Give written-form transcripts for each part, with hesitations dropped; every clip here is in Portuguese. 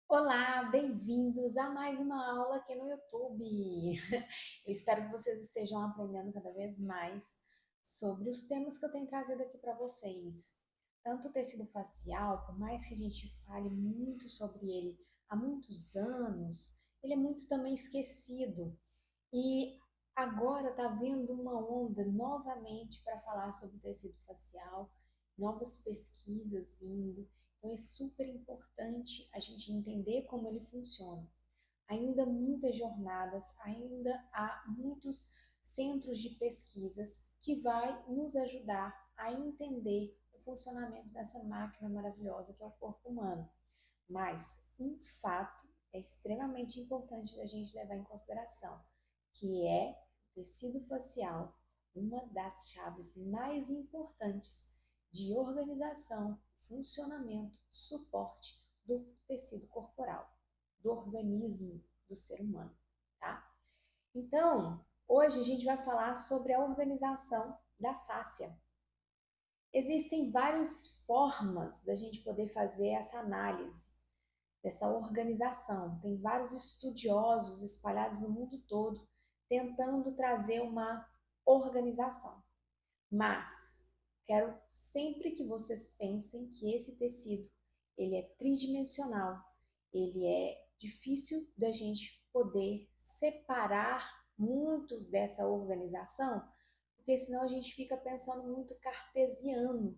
Olá, bem-vindos a mais uma aula aqui no YouTube. Eu espero que vocês estejam aprendendo cada vez mais sobre os temas que eu tenho trazido aqui para vocês. Tanto o tecido facial, por mais que a gente fale muito sobre ele há muitos anos, ele é muito também esquecido. E agora está vindo uma onda novamente para falar sobre o tecido facial, novas pesquisas vindo. Então é super importante a gente entender como ele funciona. Ainda muitas jornadas, ainda há muitos centros de pesquisas que vai nos ajudar a entender o funcionamento dessa máquina maravilhosa que é o corpo humano. Mas um fato é extremamente importante da gente levar em consideração, que é o tecido facial, uma das chaves mais importantes de organização, funcionamento, suporte do tecido corporal, do organismo do ser humano, tá? Então, hoje a gente vai falar sobre a organização da fáscia. Existem várias formas da gente poder fazer essa análise dessa organização. Tem vários estudiosos espalhados no mundo todo tentando trazer uma organização. Mas quero sempre que vocês pensem que esse tecido, ele é tridimensional, ele é difícil da gente poder separar muito dessa organização, porque senão a gente fica pensando muito cartesiano.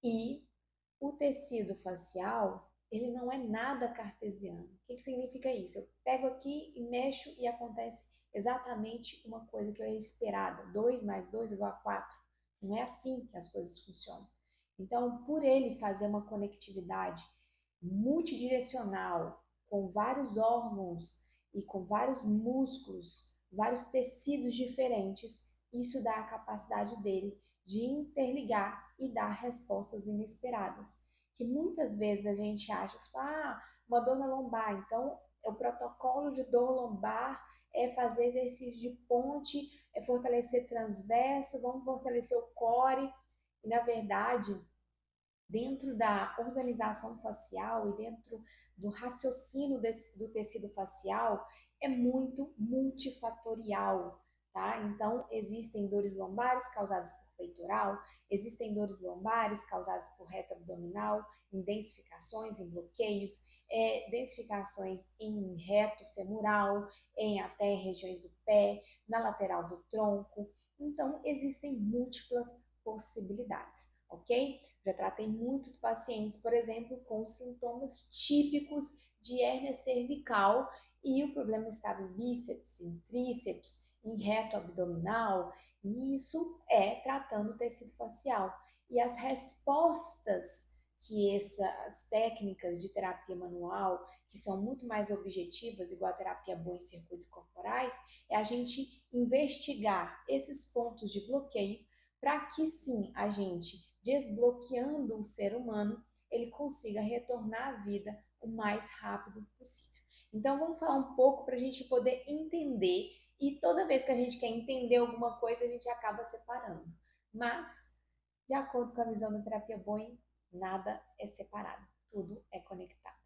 E o tecido facial, ele não é nada cartesiano. O que significa isso? Eu pego aqui e mexo e acontece exatamente uma coisa que é esperada. 2 mais 2 igual a 4. Não é assim que as coisas funcionam. Então, por ele fazer uma conectividade multidirecional com vários órgãos e com vários músculos, vários tecidos diferentes, isso dá a capacidade dele de interligar e dar respostas inesperadas. Que muitas vezes a gente acha, tipo, uma dor na lombar, então o protocolo de dor lombar é fazer exercício de ponte, é fortalecer transverso, vamos fortalecer o core. E na verdade, dentro da organização facial e dentro do raciocínio do tecido facial, é muito multifatorial, tá? Então, existem dores lombares causadas por peitoral, existem dores lombares causadas por reto abdominal, em densificações, em bloqueios, densificações em reto femoral, em até regiões do pé, na lateral do tronco. Então, existem múltiplas possibilidades, ok? Já tratei muitos pacientes, por exemplo, com sintomas típicos de hérnia cervical e o problema estava em bíceps, em tríceps, em reto abdominal, e isso é tratando o tecido facial. E as respostas que essas técnicas de terapia manual, que são muito mais objetivas, igual a terapia boa em circuitos corporais, é a gente investigar esses pontos de bloqueio para que sim a gente, desbloqueando o ser humano, ele consiga retornar à vida o mais rápido possível. Então vamos falar um pouco para a gente poder entender, e toda vez que a gente quer entender alguma coisa, a gente acaba separando. Mas, de acordo com a visão da terapia Bowen, nada é separado, tudo é conectado.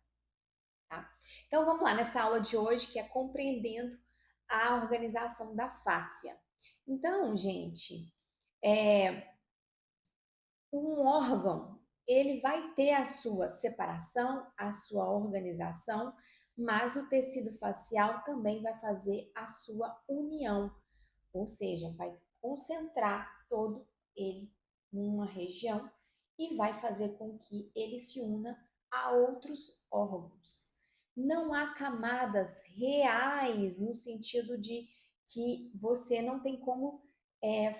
Tá? Então vamos lá, nessa aula de hoje, que é compreendendo a organização da fáscia. Então, gente, um órgão, ele vai ter a sua separação, a sua organização, mas o tecido facial também vai fazer a sua união, ou seja, vai concentrar todo ele numa região e vai fazer com que ele se una a outros órgãos. Não há camadas reais no sentido de que você não tem como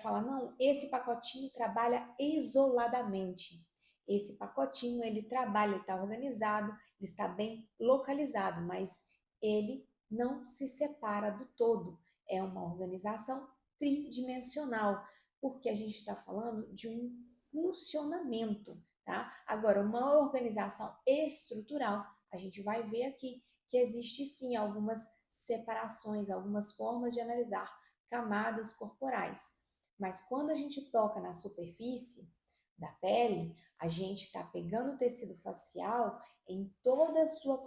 falar, não, esse pacotinho trabalha isoladamente. Esse pacotinho, ele trabalha, ele está organizado, ele está bem localizado, mas ele não se separa do todo. É uma organização tridimensional, porque a gente está falando de um funcionamento, tá? Agora, uma organização estrutural, a gente vai ver aqui que existe sim algumas separações, algumas formas de analisar camadas corporais. Mas quando a gente toca na superfície da pele, a gente está pegando o tecido facial em toda a sua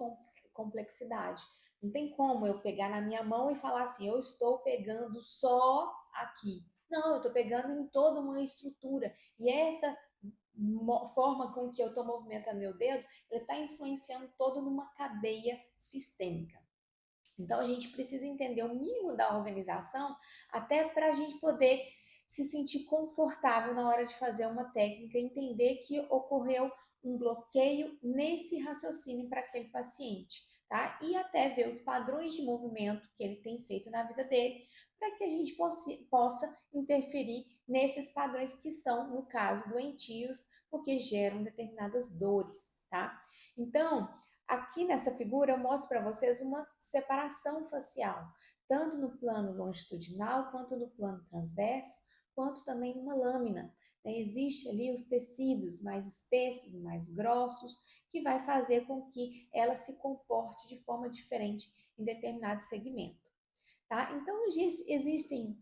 complexidade. Não tem como eu pegar na minha mão e falar assim, eu estou pegando só aqui. Não, eu estou pegando em toda uma estrutura. E essa forma com que eu estou movimentando meu dedo, ele está influenciando todo numa cadeia sistêmica. Então a gente precisa entender o mínimo da organização até para a gente poder se sentir confortável na hora de fazer uma técnica, entender que ocorreu um bloqueio nesse raciocínio para aquele paciente, tá? E até ver os padrões de movimento que ele tem feito na vida dele, para que a gente possa interferir nesses padrões que são, no caso, doentios, porque geram determinadas dores, tá? Então, aqui nessa figura eu mostro para vocês uma separação facial, tanto no plano longitudinal, quanto no plano transverso, quanto também numa lâmina. Existe ali os tecidos mais espessos, mais grossos, que vai fazer com que ela se comporte de forma diferente em determinado segmento. Tá? Então, existem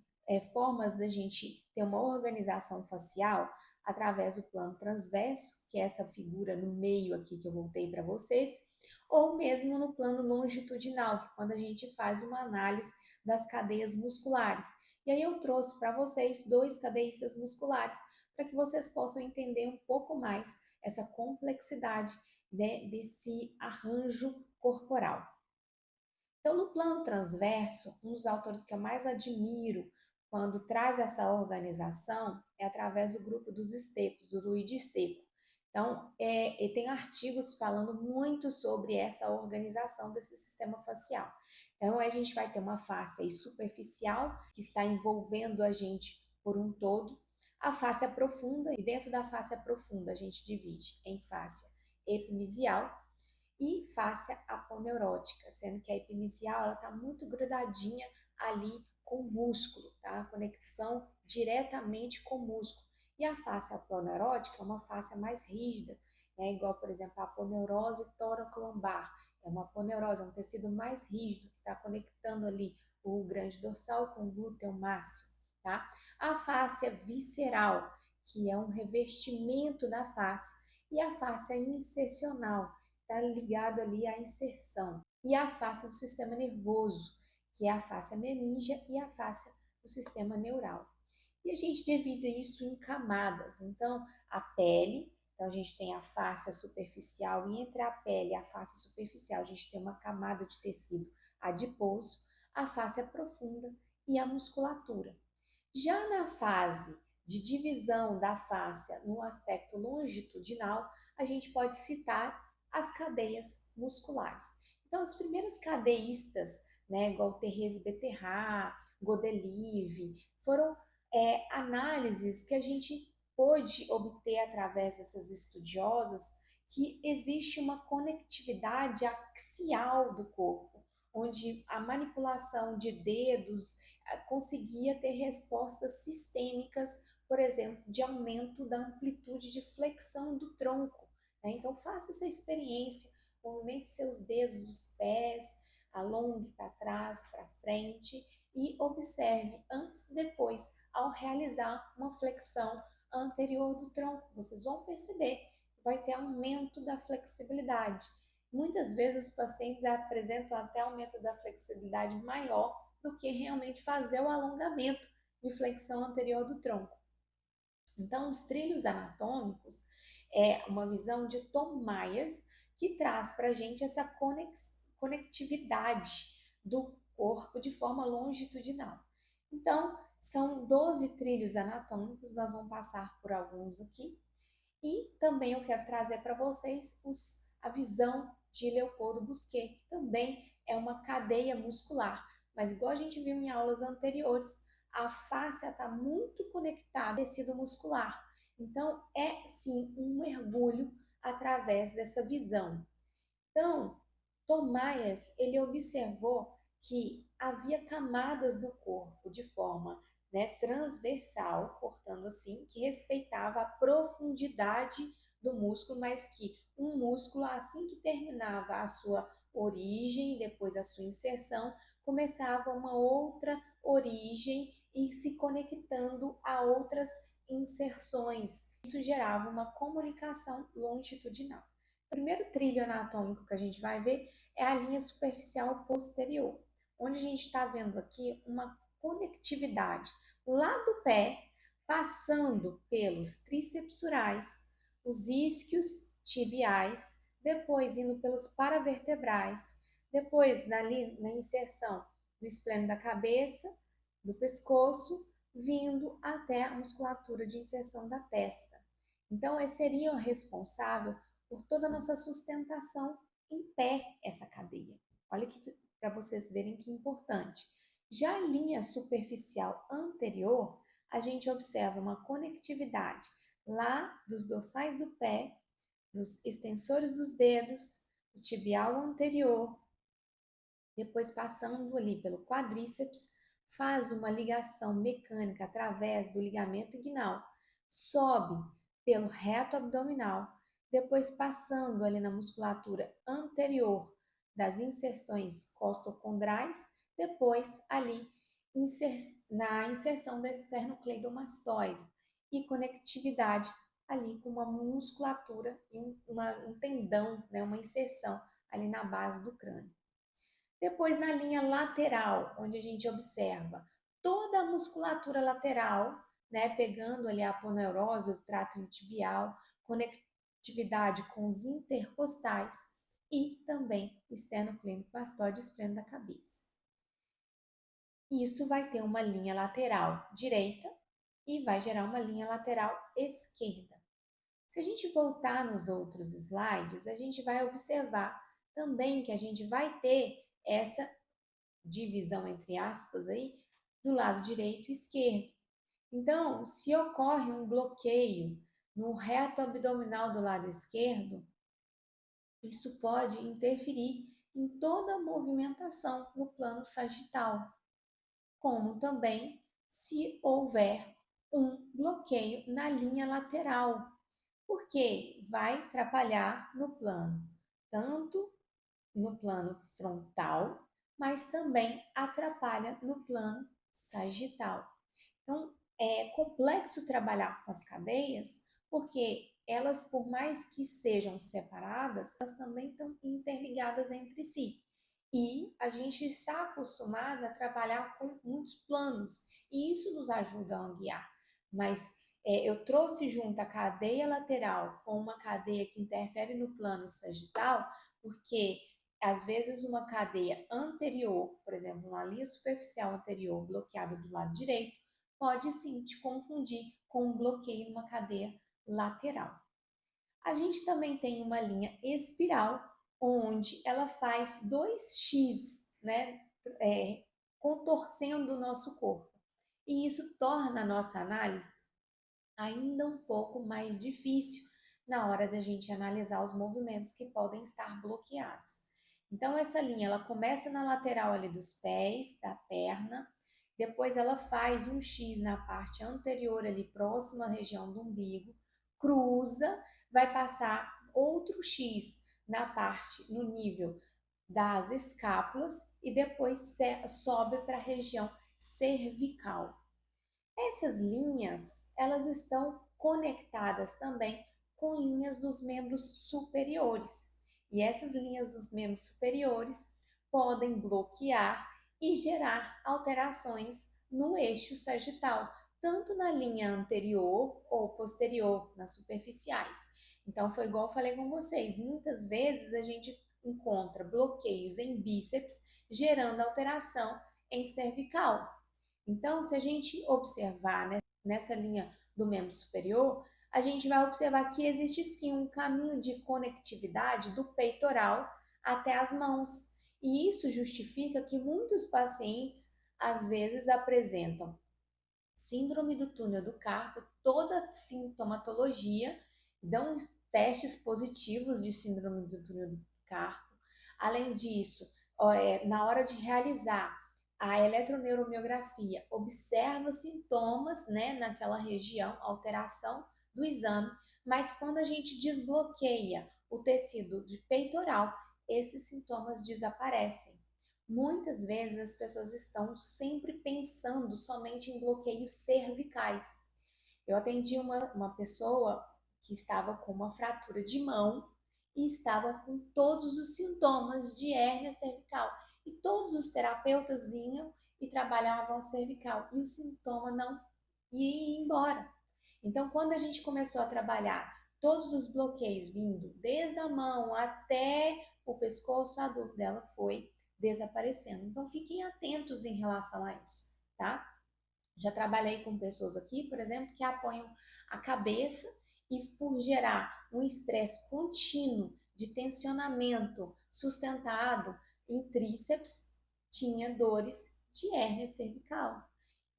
formas da gente ter uma organização facial através do plano transverso, que é essa figura no meio aqui que eu voltei para vocês, ou mesmo no plano longitudinal, que é quando a gente faz uma análise das cadeias musculares. E aí eu trouxe para vocês 2 cadeístas musculares, para que vocês possam entender um pouco mais essa complexidade, né, desse arranjo corporal. Então, no plano transverso, um dos autores que eu mais admiro quando traz essa organização é através do grupo dos Estecos, do Luigi Esteco. Então, ele tem artigos falando muito sobre essa organização desse sistema facial. Então, a gente vai ter uma face superficial, que está envolvendo a gente por um todo, a face profunda, e dentro da face profunda a gente divide em face epimisial e face aponeurótica, sendo que a epimisial ela está muito grudadinha ali com o músculo, tá? A conexão diretamente com o músculo. E a face aponeurótica é uma face mais rígida, né? Igual, por exemplo, a aponeurose toracolombar. É uma aponeurose, é um tecido mais rígido que está conectando ali o grande dorsal com o glúteo máximo, tá? A face visceral, que é um revestimento da face, e a face insercional, está ligado ali à inserção. E a face do sistema nervoso, que é a face meníngea e a face do sistema neural. E a gente divide isso em camadas. Então, a pele, então a gente tem a face superficial, e entre a pele e a face superficial a gente tem uma camada de tecido adiposo, a face profunda e a musculatura. Já na fase de divisão da face no aspecto longitudinal, a gente pode citar as cadeias musculares. Então, as primeiras cadeístas, né, igual Thérèse Beterra, Godelieve, foram análises que a gente pôde obter através dessas estudiosas que existe uma conectividade axial do corpo, onde a manipulação de dedos conseguia ter respostas sistêmicas, por exemplo, de aumento da amplitude de flexão do tronco. Né? Então, faça essa experiência, movimente seus dedos dos pés, alongue para trás, para frente e observe antes e depois, ao realizar uma flexão anterior do tronco. Vocês vão perceber que vai ter aumento da flexibilidade. Muitas vezes os pacientes apresentam até aumento da flexibilidade maior do que realmente fazer o alongamento de flexão anterior do tronco. Então, os trilhos anatômicos é uma visão de Tom Myers que traz para a gente essa conectividade do corpo de forma longitudinal. Então, são 12 trilhos anatômicos, nós vamos passar por alguns aqui. E também eu quero trazer para vocês a visão de Leopoldo Busquet, que também é uma cadeia muscular. Mas igual a gente viu em aulas anteriores, a face está muito conectada ao tecido muscular. Então, é sim um mergulho através dessa visão. Então, Tom Myers, ele observou que havia camadas no corpo de forma, né, transversal, cortando assim, que respeitava a profundidade do músculo, mas que um músculo, assim que terminava a sua origem, depois a sua inserção, começava uma outra origem e se conectando a outras inserções. Isso gerava uma comunicação longitudinal. O primeiro trilho anatômico que a gente vai ver é a linha superficial posterior, onde a gente está vendo aqui uma conectividade lá do pé, passando pelos trícepsurais, os isquios tibiais, depois indo pelos paravertebrais, depois na inserção do esplênio da cabeça, do pescoço, vindo até a musculatura de inserção da testa. Então, esse seria o responsável por toda a nossa sustentação em pé, essa cadeia. Olha aqui para vocês verem que importante. Já a linha superficial anterior, a gente observa uma conectividade lá dos dorsais do pé, dos extensores dos dedos, do tibial anterior, depois passando ali pelo quadríceps, faz uma ligação mecânica através do ligamento inguinal, sobe pelo reto abdominal, depois passando ali na musculatura anterior das inserções costocondrais, depois ali na inserção do esternocleidomastoide e conectividade ali com uma musculatura e um tendão, né, uma inserção ali na base do crânio. Depois, na linha lateral, onde a gente observa toda a musculatura lateral, né, pegando ali a aponeurose, o trato tibial, conectividade com os intercostais e também esternocleidomastoide, esplênio da cabeça. Isso vai ter uma linha lateral direita e vai gerar uma linha lateral esquerda. Se a gente voltar nos outros slides, a gente vai observar também que a gente vai ter essa divisão entre aspas aí do lado direito e esquerdo. Então, se ocorre um bloqueio no reto abdominal do lado esquerdo, isso pode interferir em toda a movimentação no plano sagital, como também se houver um bloqueio na linha lateral, porque vai atrapalhar no plano, tanto no plano frontal, mas também atrapalha no plano sagital. Então, é complexo trabalhar com as cadeias, porque elas, por mais que sejam separadas, elas também estão interligadas entre si. E a gente está acostumado a trabalhar com muitos planos, e isso nos ajuda a guiar. Mas eu trouxe junto a cadeia lateral com uma cadeia que interfere no plano sagital, porque às vezes uma cadeia anterior, por exemplo, uma linha superficial anterior bloqueada do lado direito, pode sim te confundir com um bloqueio numa cadeia lateral. A gente também tem uma linha espiral, onde ela faz 2x, né, contorcendo o nosso corpo. E isso torna a nossa análise ainda um pouco mais difícil na hora da gente analisar os movimentos que podem estar bloqueados. Então, essa linha, ela começa na lateral ali dos pés, da perna, depois ela faz um X na parte anterior ali, próxima à região do umbigo, cruza, vai passar outro X na parte, no nível das escápulas e depois sobe para a região cervical. Essas linhas, elas estão conectadas também com linhas dos membros superiores. E essas linhas dos membros superiores podem bloquear e gerar alterações no eixo sagital, tanto na linha anterior ou posterior, nas superficiais. Então, foi igual eu falei com vocês, muitas vezes a gente encontra bloqueios em bíceps, gerando alteração em cervical. Então, se a gente observar, né, nessa linha do membro superior, a gente vai observar que existe sim um caminho de conectividade do peitoral até as mãos. E isso justifica que muitos pacientes, às vezes, apresentam síndrome do túnel do carpo, toda a sintomatologia, dão testes positivos de síndrome do túnel do carpo. Além disso, na hora de realizar a eletroneuromiografia, observa sintomas, né, naquela região, alteração do exame, mas quando a gente desbloqueia o tecido de peitoral, esses sintomas desaparecem. Muitas vezes as pessoas estão sempre pensando somente em bloqueios cervicais. Eu atendi uma pessoa que estava com uma fratura de mão e estava com todos os sintomas de hérnia cervical. E todos os terapeutas iam e trabalhavam a cervical e o sintoma não ia embora. Então, quando a gente começou a trabalhar todos os bloqueios vindo desde a mão até o pescoço, a dor dela foi desaparecendo. Então, fiquem atentos em relação a isso, tá? Já trabalhei com pessoas aqui, por exemplo, que apoiam a cabeça e por gerar um estresse contínuo de tensionamento sustentado em tríceps, tinha dores de hérnia cervical.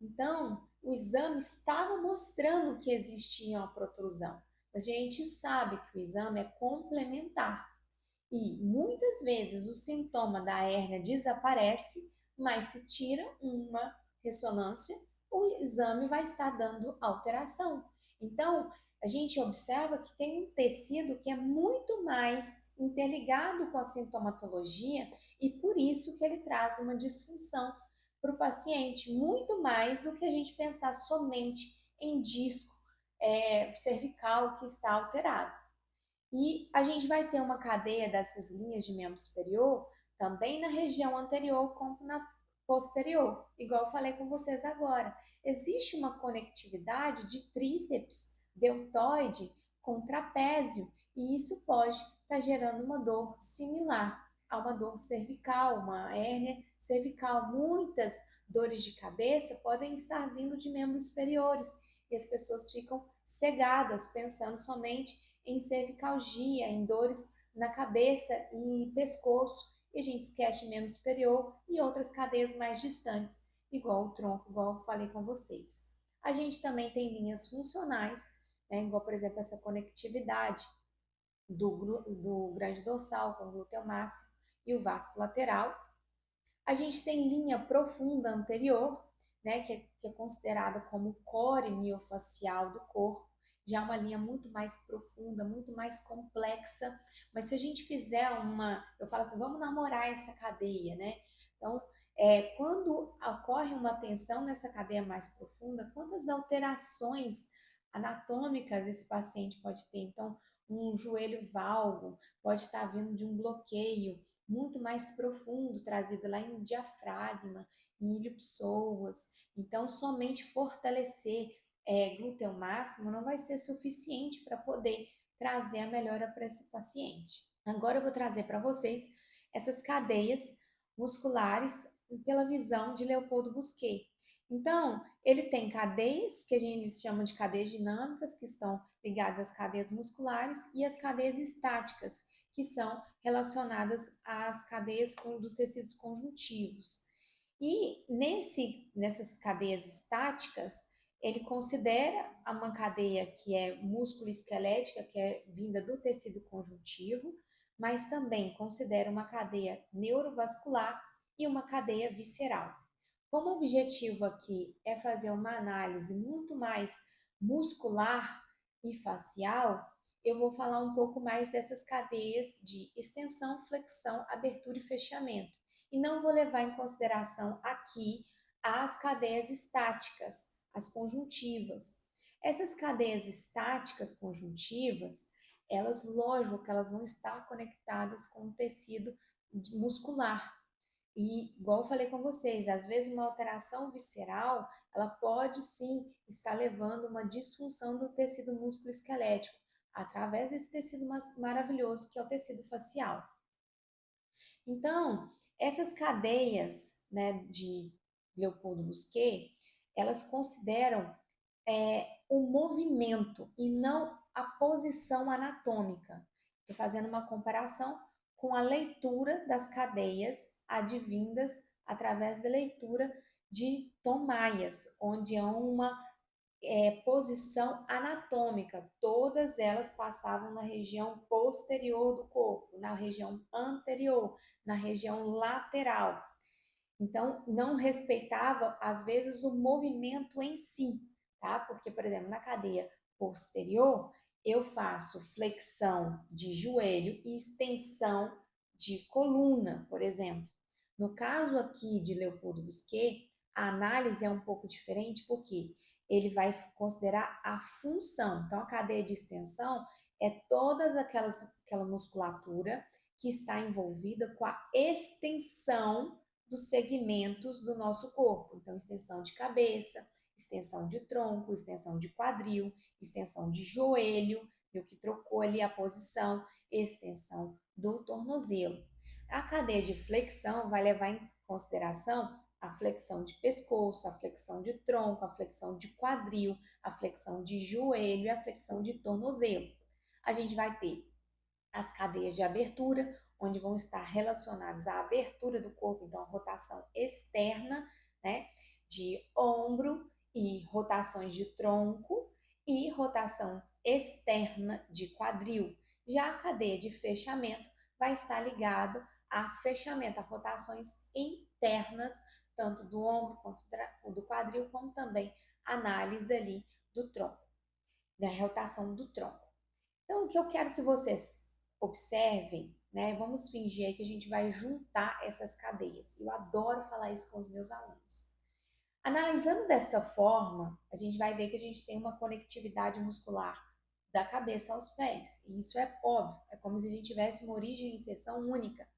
Então, o exame estava mostrando que existia uma protrusão, mas a gente sabe que o exame é complementar e muitas vezes o sintoma da hérnia desaparece, mas se tira uma ressonância, o exame vai estar dando alteração. Então, a gente observa que tem um tecido que é muito mais interligado com a sintomatologia e por isso que ele traz uma disfunção para o paciente, muito mais do que a gente pensar somente em disco cervical que está alterado. E a gente vai ter uma cadeia dessas linhas de membro superior também na região anterior como na posterior, igual eu falei com vocês agora. Existe uma conectividade de tríceps, deltoide com trapézio, e isso pode estar gerando uma dor similar a uma dor cervical, uma hérnia cervical. Muitas dores de cabeça podem estar vindo de membros superiores e as pessoas ficam cegadas pensando somente em cervicalgia, em dores na cabeça e pescoço, e a gente esquece membro superior e outras cadeias mais distantes, igual o tronco, igual eu falei com vocês. A gente também tem linhas funcionais, né, igual, por exemplo, essa conectividade do grande dorsal com o glúteo máximo e o vasto lateral. A gente tem linha profunda anterior, né, que é considerada como o core miofacial do corpo, já é uma linha muito mais profunda, muito mais complexa, mas se a gente fizer eu falo assim, vamos namorar essa cadeia, né? Então, quando ocorre uma tensão nessa cadeia mais profunda, quantas alterações anatômicas esse paciente pode ter? Então, um joelho valgo pode estar vindo de um bloqueio muito mais profundo, trazido lá em diafragma, em ilho-psoas. Então, somente fortalecer glúteo máximo não vai ser suficiente para poder trazer a melhora para esse paciente. Agora eu vou trazer para vocês essas cadeias musculares pela visão de Leopoldo Busquet. Então, ele tem cadeias, que a gente chama de cadeias dinâmicas, que estão ligadas às cadeias musculares, e as cadeias estáticas, que são relacionadas às cadeias dos tecidos conjuntivos. E nessas cadeias estáticas, ele considera uma cadeia que é músculo esquelética, que é vinda do tecido conjuntivo, mas também considera uma cadeia neurovascular e uma cadeia visceral. Como o objetivo aqui é fazer uma análise muito mais muscular e facial, eu vou falar um pouco mais dessas cadeias de extensão, flexão, abertura e fechamento. E não vou levar em consideração aqui as cadeias estáticas, as conjuntivas. Essas cadeias estáticas conjuntivas, elas, lógico que elas vão estar conectadas com o tecido muscular. E, igual eu falei com vocês, às vezes uma alteração visceral, ela pode sim estar levando uma disfunção do tecido músculo esquelético, através desse tecido maravilhoso que é o tecido facial. Então, essas cadeias, né, de Leopoldo Busquet, elas consideram o movimento e não a posição anatômica. Estou fazendo uma comparação com a leitura das cadeias advindas através da leitura de Tom Myers, onde é uma posição anatômica. Todas elas passavam na região posterior do corpo, na região anterior, na região lateral. Então, não respeitava, às vezes, o movimento em si, tá? Porque, por exemplo, na cadeia posterior, eu faço flexão de joelho e extensão de coluna, por exemplo. No caso aqui de Leopoldo Busquet, a análise é um pouco diferente, porque ele vai considerar a função. Então, a cadeia de extensão é todas aquela musculatura que está envolvida com a extensão dos segmentos do nosso corpo. Então, extensão de cabeça, extensão de tronco, extensão de quadril, extensão de joelho, viu que trocou ali a posição, extensão do tornozelo. A cadeia de flexão vai levar em consideração a flexão de pescoço, a flexão de tronco, a flexão de quadril, a flexão de joelho e a flexão de tornozelo. A gente vai ter as cadeias de abertura, onde vão estar relacionadas à abertura do corpo, então a rotação externa, né, de ombro e rotações de tronco e rotação externa de quadril. Já a cadeia de fechamento vai estar ligado a fechamento, a rotações internas, tanto do ombro quanto do quadril, como também análise ali do tronco, da rotação do tronco. Então, o que eu quero que vocês observem, né? Vamos fingir aí que a gente vai juntar essas cadeias. Eu adoro falar isso com os meus alunos. Analisando dessa forma, a gente vai ver que a gente tem uma conectividade muscular da cabeça aos pés. E isso é óbvio, é como se a gente tivesse uma origem e inserção única.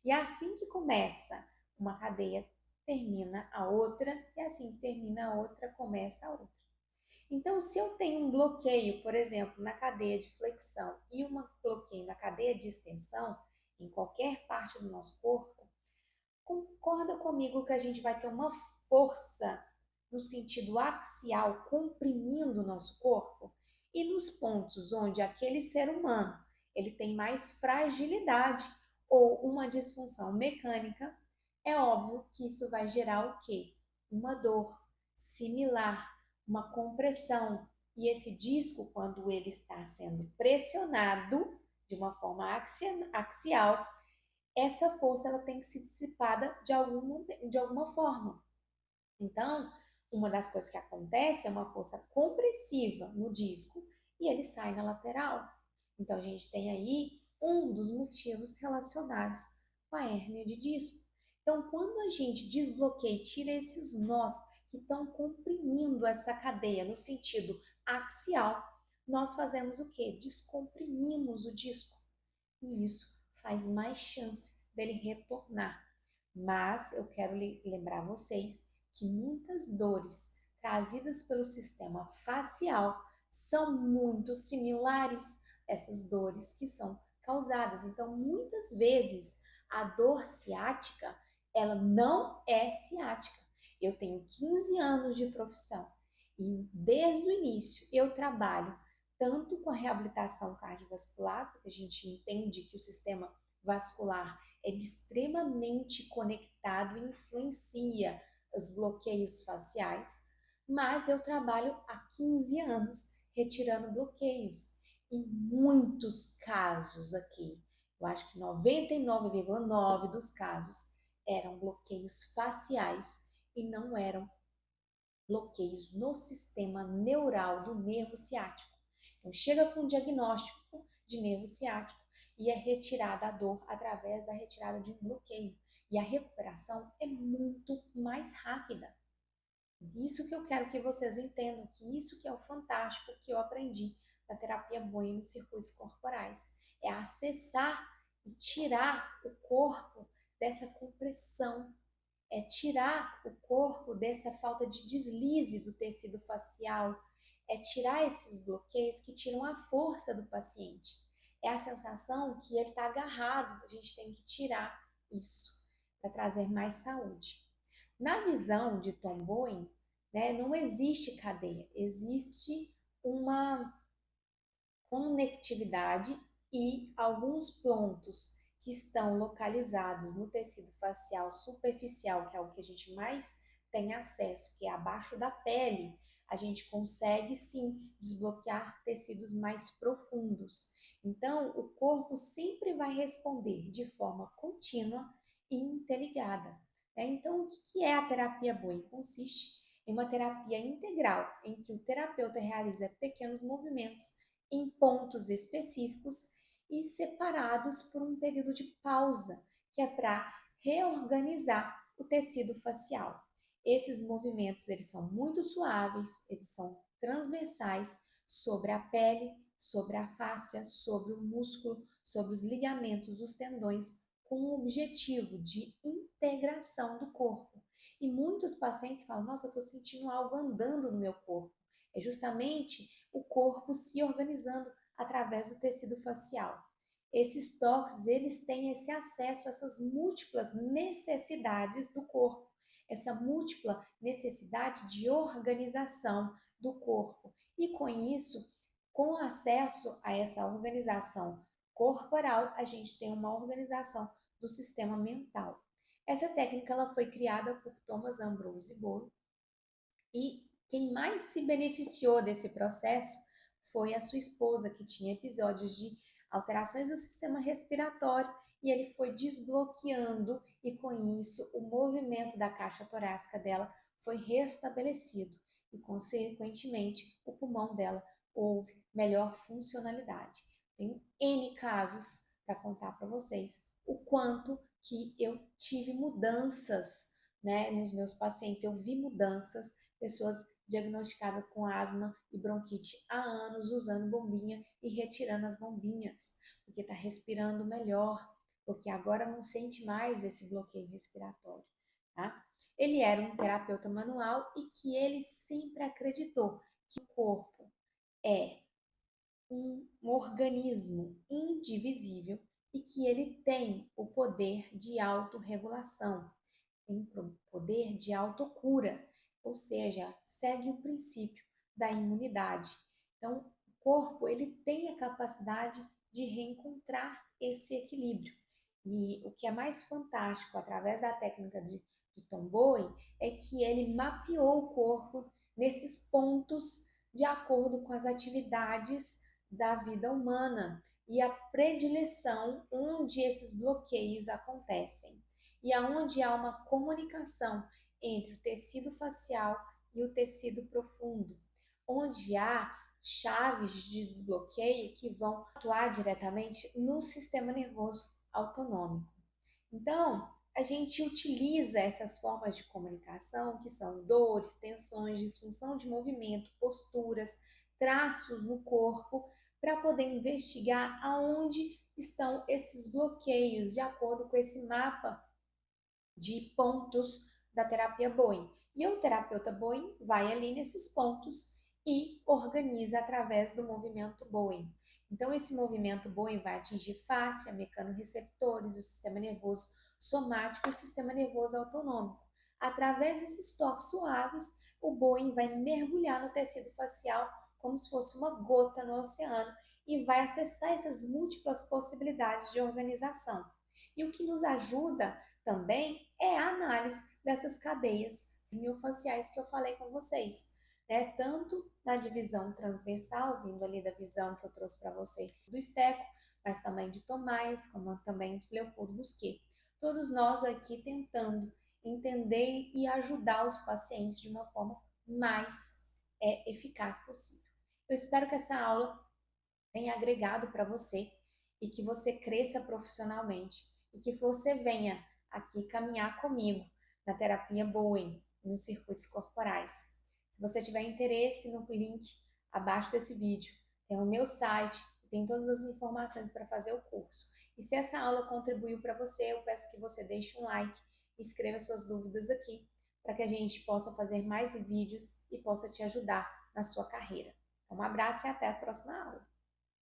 E é assim que começa uma cadeia, termina a outra, e assim que termina a outra, começa a outra. Então, se eu tenho um bloqueio, por exemplo, na cadeia de flexão e um bloqueio na cadeia de extensão, em qualquer parte do nosso corpo, concorda comigo que a gente vai ter uma força no sentido axial comprimindo o nosso corpo? E nos pontos onde aquele ser humano ele tem mais fragilidade ou uma disfunção mecânica, é óbvio que isso vai gerar o quê? Uma dor similar, uma compressão. E esse disco, quando ele está sendo pressionado de uma forma axial, essa força ela tem que ser dissipada de alguma forma. Então, uma das coisas que acontece é uma força compressiva no disco e ele sai na lateral. Então, a gente tem aí um dos motivos relacionados com a hérnia de disco. Então, quando a gente desbloqueia e tira esses nós que estão comprimindo essa cadeia no sentido axial, nós fazemos o quê? Descomprimimos o disco. E isso faz mais chance dele retornar. Mas eu quero lembrar vocês que muitas dores trazidas pelo sistema facial são muito similares a essas dores que são causadas. Então, muitas vezes, a dor ciática, ela não é ciática. Eu tenho 15 anos de profissão e desde o início eu trabalho tanto com a reabilitação cardiovascular, porque a gente entende que o sistema vascular é extremamente conectado e influencia os bloqueios faciais, mas eu trabalho há 15 anos retirando bloqueios. Em muitos casos aqui, eu acho que 99,9% dos casos eram bloqueios faciais e não eram bloqueios no sistema neural do nervo ciático. Então, chega com um diagnóstico de nervo ciático e é retirada a dor através da retirada de um bloqueio. E a recuperação é muito mais rápida. Isso que eu quero que vocês entendam, que isso que é o fantástico que eu aprendi na terapia Bowen nos circuitos corporais. É acessar e tirar o corpo dessa compressão, é tirar o corpo dessa falta de deslize do tecido facial, é tirar esses bloqueios que tiram a força do paciente. É a sensação que ele está agarrado, a gente tem que tirar isso para trazer mais saúde. Na visão de Tom Bowen, né, não existe cadeia, existe uma conectividade e alguns pontos que estão localizados no tecido facial superficial, que é o que a gente mais tem acesso, que é abaixo da pele, a gente consegue sim desbloquear tecidos mais profundos. Então, o corpo sempre vai responder de forma contínua e interligada, né? Então, o que é a terapia Bowen? Consiste em uma terapia integral, em que o terapeuta realiza pequenos movimentos em pontos específicos e separados por um período de pausa, que é para reorganizar o tecido facial. Esses movimentos, eles são muito suaves, eles são transversais sobre a pele, sobre a fáscia, sobre o músculo, sobre os ligamentos, os tendões, com o objetivo de integração do corpo. E muitos pacientes falam: nossa, eu estou sentindo algo andando no meu corpo. É justamente o corpo se organizando através do tecido facial. Esses toques, eles têm esse acesso a essas múltiplas necessidades do corpo, essa múltipla necessidade de organização do corpo. E com isso, com acesso a essa organização corporal, a gente tem uma organização do sistema mental. Essa técnica ela foi criada por Thomas Ambrose Bowie e quem mais se beneficiou desse processo foi a sua esposa, que tinha episódios de alterações do sistema respiratório e ele foi desbloqueando e com isso o movimento da caixa torácica dela foi restabelecido e consequentemente o pulmão dela houve melhor funcionalidade. Tenho N casos para contar para vocês o quanto que eu tive mudanças, né, nos meus pacientes. Eu vi mudanças, pessoas diagnosticadas com asma e bronquite há anos usando bombinha e retirando as bombinhas, porque está respirando melhor, porque agora não sente mais esse bloqueio respiratório. Tá? Ele era um terapeuta manual e que ele sempre acreditou que o corpo é um organismo indivisível e que ele tem o poder de autorregulação, tem poder de autocura, ou seja, segue o princípio da imunidade. Então, o corpo ele tem a capacidade de reencontrar esse equilíbrio. E o que é mais fantástico através da técnica de Tom Bowen é que ele mapeou o corpo nesses pontos de acordo com as atividades da vida humana e a predileção onde esses bloqueios acontecem e aonde há uma comunicação entre o tecido facial e o tecido profundo, onde há chaves de desbloqueio que vão atuar diretamente no sistema nervoso autonômico. Então, a gente utiliza essas formas de comunicação, que são dores, tensões, disfunção de movimento, posturas, traços no corpo, para poder investigar aonde estão esses bloqueios, de acordo com esse mapa de pontos da terapia Bowen. E o terapeuta Bowen vai ali nesses pontos e organiza através do movimento Bowen. Então, esse movimento Bowen vai atingir fáscia, mecanorreceptores, o sistema nervoso somático e o sistema nervoso autonômico. Através desses toques suaves, o Bowen vai mergulhar no tecido facial como se fosse uma gota no oceano e vai acessar essas múltiplas possibilidades de organização. E o que nos ajuda também é a análise dessas cadeias miofaciais que eu falei com vocês, né? Tanto na divisão transversal, vindo ali da visão que eu trouxe para você do Steco, mas também de Tomás, como também de Leopoldo Busquet. Todos nós aqui tentando entender e ajudar os pacientes de uma forma mais eficaz possível. Eu espero que essa aula tenha agregado para você e que você cresça profissionalmente e que você venha aqui caminhar comigo na terapia Bowen, nos circuitos corporais. Se você tiver interesse no link abaixo desse vídeo, tem o meu site, tem todas as informações para fazer o curso. E se essa aula contribuiu para você, eu peço que você deixe um like, escreva suas dúvidas aqui, para que a gente possa fazer mais vídeos e possa te ajudar na sua carreira. Um abraço e até a próxima aula.